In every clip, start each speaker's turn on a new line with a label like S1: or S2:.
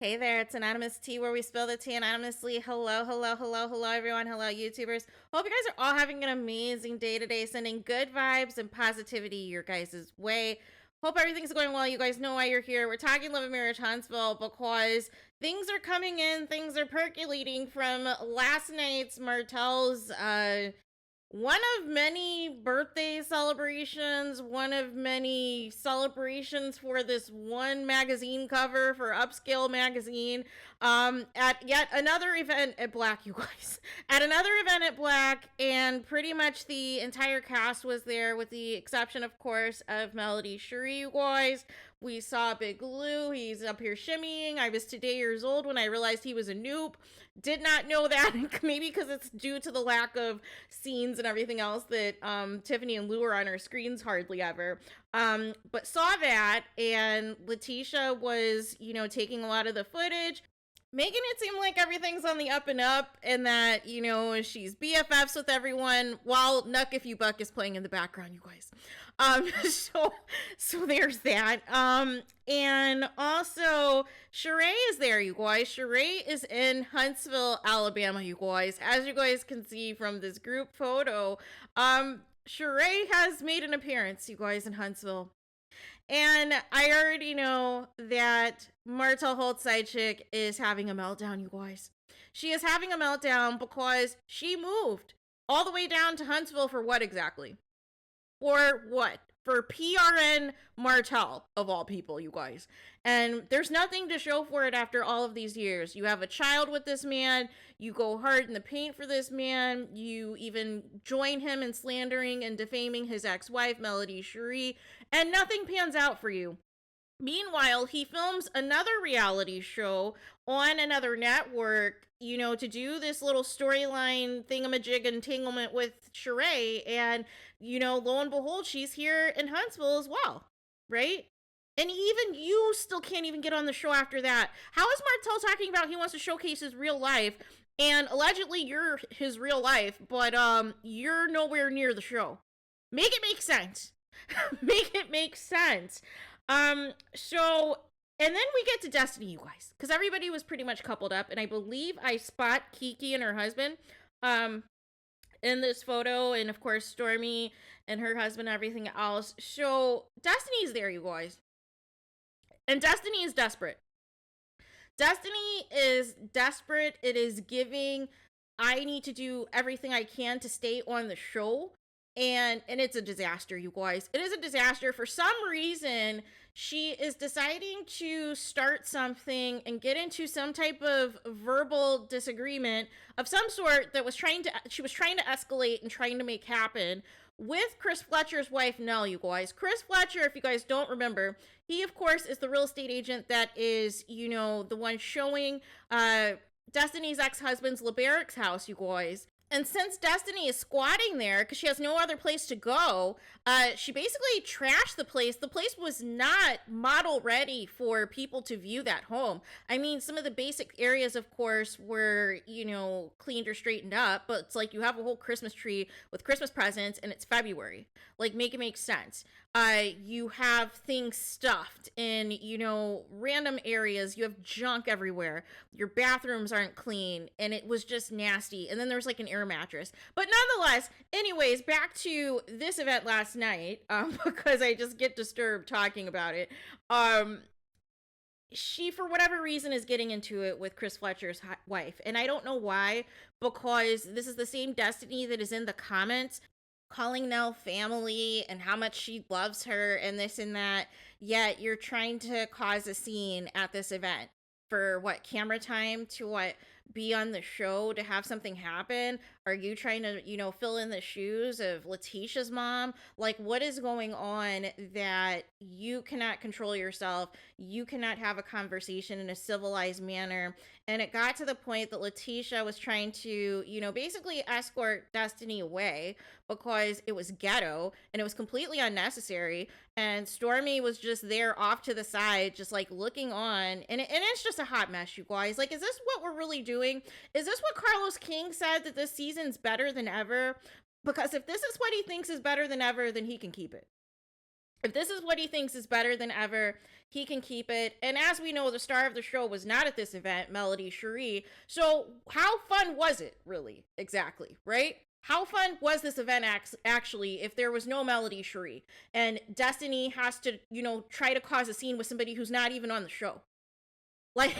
S1: Hey there, it's Anonymous Tea where we spill the tea anonymously. Hello, hello, hello, hello, everyone. Hello, YouTubers. Hope you guys are all having an amazing day today, sending good vibes and positivity your guys' way. Hope everything's going well. You guys know why you're here. We're talking Love and Marriage Huntsville because things are coming in, things are percolating from last night's Martell's one of many birthday celebrations, one of many celebrations for this one magazine cover for Upscale magazine. At yet another event at Black, you guys. At another event at Black, and pretty much the entire cast was there, with the exception, of course, of Melody Cherie, you guys. We saw Big Lou. He's up here shimmying. I was today years old when I realized he was a noob. Did not know that. Maybe because it's due to the lack of scenes and everything else that Tiffany and Lou are on our screens hardly ever. But saw that, and Letitia was, taking a lot of the footage, making it seem like everything's on the up and up, and that, she's BFFs with everyone, while Nuck If You Buck is playing in the background, you guys. So there's that. And also Charrah is there, you guys. Charrah is in Huntsville, Alabama, you guys. As you guys can see from this group photo, Charrah has made an appearance, you guys, in Huntsville. And I already know that Martell Holt's side chick is having a meltdown, you guys. She is having a meltdown because she moved all the way down to Huntsville for what exactly? For what? For PRN Martell, of all people, you guys. And there's nothing to show for it after all of these years. You have a child with this man. You go hard in the paint for this man. You even join him in slandering and defaming his ex-wife, Melody Cherie. And nothing pans out for you. Meanwhile, he films another reality show on another network, to do this little storyline thingamajig entanglement with Charrah. And, lo and behold, she's here in Huntsville as well, right? And even you still can't even get on the show after that. How is Martell talking about he wants to showcase his real life, and allegedly you're his real life, but you're nowhere near the show? Make it make sense. Make it make sense. So, and then we get to Destiny, you guys, because everybody was pretty much coupled up, and I believe I spot Kiki and her husband, in this photo, and of course Stormy and her husband and everything else. So Destiny's there, you guys, and Destiny is desperate. Destiny is desperate. It is giving, I need to do everything I can to stay on the show. And it's a disaster, you guys. It is a disaster. For some reason, she is deciding to start something and get into some type of verbal disagreement of some sort that she was trying to escalate and trying to make happen with Chris Fletcher's wife, Nell, you guys. Chris Fletcher, if you guys don't remember, he, of course, is the real estate agent that is, the one showing Destiny's ex-husband's LeBarrick's house, you guys. And since Destiny is squatting there because she has no other place to go, she basically trashed the place. The place was not model ready for people to view that home. I mean, some of the basic areas, of course, were, cleaned or straightened up. But it's like you have a whole Christmas tree with Christmas presents and it's February. Like, make it make sense. You have things stuffed in, random areas. You have junk everywhere. Your bathrooms aren't clean, and it was just nasty. And then there's like an air mattress. But nonetheless, anyways, back to this event last night, because I just get disturbed talking about it. She, for whatever reason, is getting into it with Chris Fletcher's wife. And I don't know why, because this is the same Destiny that is in the comments calling Nell family and how much she loves her and this and that, yet you're trying to cause a scene at this event for what, camera time to what, be on the show to have something happen? Are you trying to, fill in the shoes of Letitia's mom? Like, what is going on that you cannot control yourself? You cannot have a conversation in a civilized manner. And it got to the point that Letitia was trying to, basically escort Destiny away because it was ghetto and it was completely unnecessary. And Stormy was just there off to the side, just like looking on. And it's just a hot mess, you guys. Like, is this what we're really doing? Is this what Carlos King said, that this season's better than ever? Because if this is what he thinks is better than ever, then he can keep it. If this is what he thinks is better than ever, he can keep it. And as we know, the star of the show was not at this event, Melody Cherie. So how fun was it, really? Exactly, right? How fun was this event actually if there was no Melody Cherie and Destiny has to, try to cause a scene with somebody who's not even on the show? Like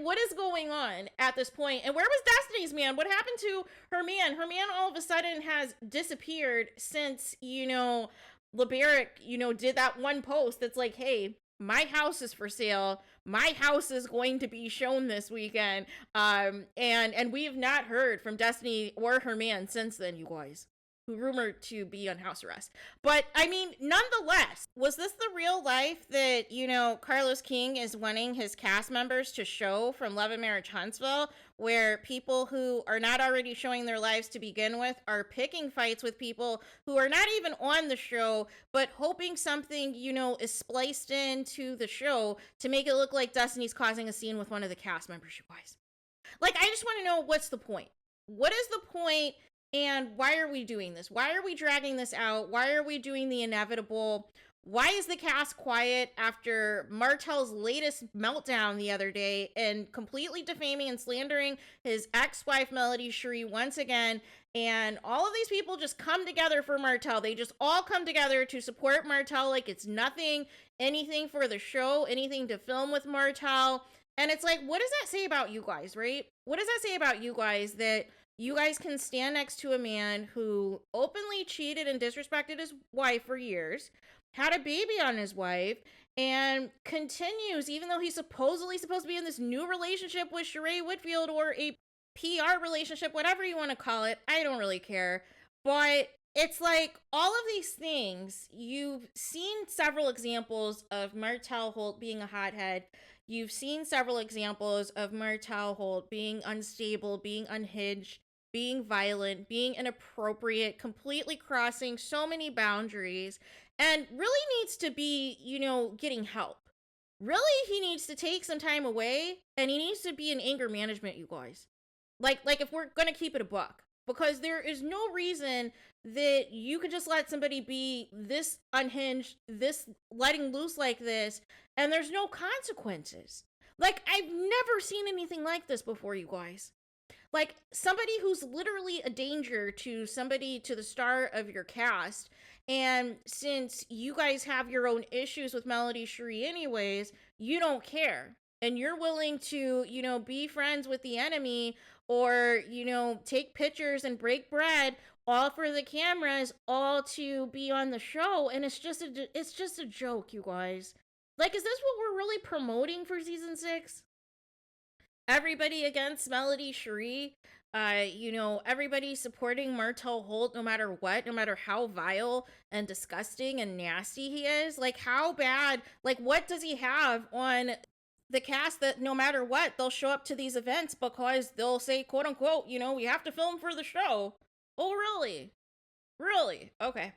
S1: what is going on at this point? And where was Destiny's man? What happened to her man? Her man all of a sudden has disappeared since, LeBaric, did that one post that's like, hey, my house is for sale. My house is going to be shown this weekend. And we have not heard from Destiny or her man since then, you guys, who rumored to be on house arrest. But I mean, nonetheless, was this the real life that, Carlos King is wanting his cast members to show from Love and Marriage Huntsville, where people who are not already showing their lives to begin with are picking fights with people who are not even on the show, but hoping something, is spliced into the show to make it look like Destiny's causing a scene with one of the cast members, you guys? Like, I just want to know, what's the point? What is the point? And why are we doing this? Why are we dragging this out? Why are we doing the inevitable? Why is the cast quiet after Martell's latest meltdown the other day and completely defaming and slandering his ex-wife Melody Cherie once again? And all of these people just come together for Martell. They just all come together to support Martell like it's nothing, anything for the show, anything to film with Martell. And it's like, what does that say about you guys, right? What does that say about you guys that you guys can stand next to a man who openly cheated and disrespected his wife for years, had a baby on his wife, and continues, even though he's supposedly supposed to be in this new relationship with Sheree Whitfield, or a PR relationship, whatever you want to call it. I don't really care. But it's like, all of these things, you've seen several examples of Martell Holt being a hothead. You've seen several examples of Martell Holt being unstable, being unhinged, being violent, being inappropriate, completely crossing so many boundaries, and really needs to be, getting help. Really, he needs to take some time away, and he needs to be in anger management, you guys. Like if we're gonna keep it a buck, because there is no reason that you could just let somebody be this unhinged, this letting loose like this, and there's no consequences. Like, I've never seen anything like this before, you guys. Like, somebody who's literally a danger to somebody, to the star of your cast, and since you guys have your own issues with Melody Cherie anyways, you don't care. And you're willing to, be friends with the enemy, or, take pictures and break bread, all for the cameras, all to be on the show. And it's just a joke, you guys. Like, is this what we're really promoting for season 6? Everybody against Melody Cherie, everybody supporting Martell Holt no matter what, no matter how vile and disgusting and nasty he is. Like, how bad, like, what does he have on the cast that no matter what, they'll show up to these events because they'll say, quote unquote, we have to film for the show. Oh, really? Really? Okay.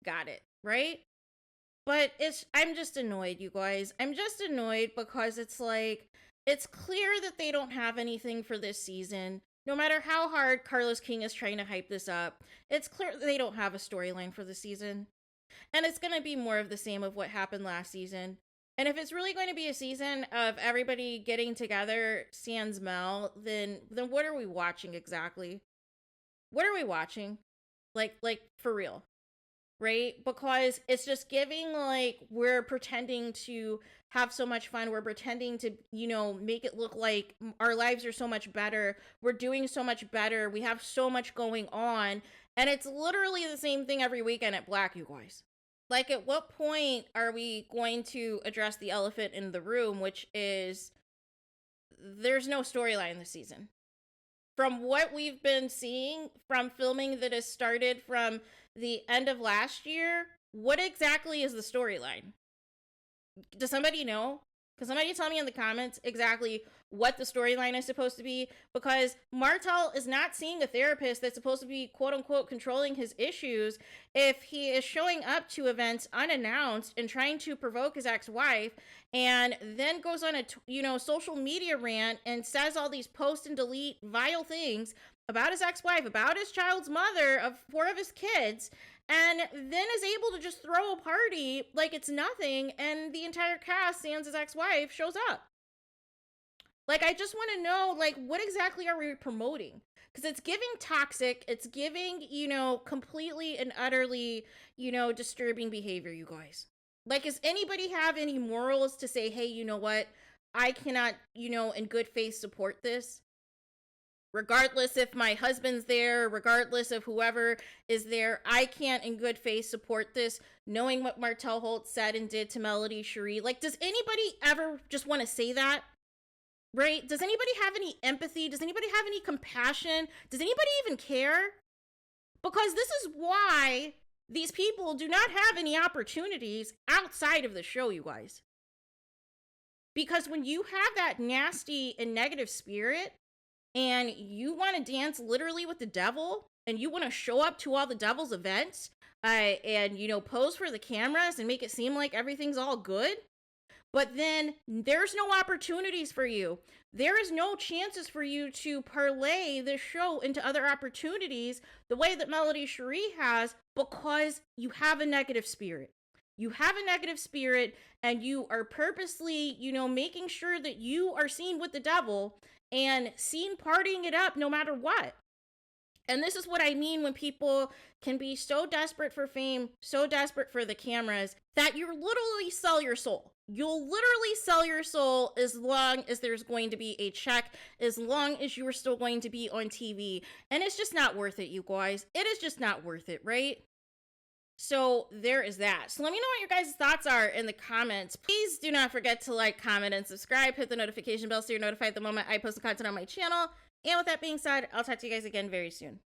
S1: Got it. Right? But I'm just annoyed, you guys. I'm just annoyed because it's like, it's clear that they don't have anything for this season. No matter how hard Carlos King is trying to hype this up, it's clear that they don't have a storyline for the season. And it's going to be more of the same of what happened last season. And if it's really going to be a season of everybody getting together sans Mel, then what are we watching exactly? What are we watching? Like for real. Right? Because it's just giving like we're pretending to have so much fun. We're pretending to, make it look like our lives are so much better. We're doing so much better. We have so much going on. And it's literally the same thing every weekend at Black, you guys. Like, at what point are we going to address the elephant in the room, which is there's no storyline this season. From what we've been seeing from filming that has started from the end of last year, what exactly is the storyline? Does somebody know? Can somebody tell me in the comments exactly what the storyline is supposed to be? Because Martell is not seeing a therapist that's supposed to be, quote unquote, controlling his issues if he is showing up to events unannounced and trying to provoke his ex-wife, and then goes on a social media rant and says all these post and delete vile things about his ex-wife, about his child's mother of 4 of his kids, and then is able to just throw a party like it's nothing, and the entire cast, sans his ex-wife, shows up. Like, I just want to know, like, what exactly are we promoting? Because it's giving toxic, it's giving, completely and utterly, disturbing behavior, you guys. Like, does anybody have any morals to say, hey, you know what? I cannot, in good faith support this? Regardless if my husband's there, regardless of whoever is there, I can't in good faith support this, knowing what Martell Holt said and did to Melody Cherie. Like, does anybody ever just want to say that? Right? Does anybody have any empathy? Does anybody have any compassion? Does anybody even care? Because this is why these people do not have any opportunities outside of the show, you guys. Because when you have that nasty and negative spirit, and you want to dance literally with the devil, and you want to show up to all the devil's events, and, pose for the cameras and make it seem like everything's all good, but then there's no opportunities for you. There is no chances for you to parlay this show into other opportunities the way that Melody Cherie has, because you have a negative spirit. You have a negative spirit, and you are purposely, making sure that you are seen with the devil and seen partying it up no matter what. And this is what I mean when people can be so desperate for fame, so desperate for the cameras, that you literally sell your soul. You'll literally sell your soul as long as there's going to be a check, as long as you are still going to be on TV. And it's just not worth it, you guys. It is just not worth it, right? So there is that. So let me know what your guys' thoughts are in the comments. Please do not forget to like, comment, and subscribe. Hit the notification bell so you're notified the moment I post content on my channel. And with that being said, I'll talk to you guys again very soon.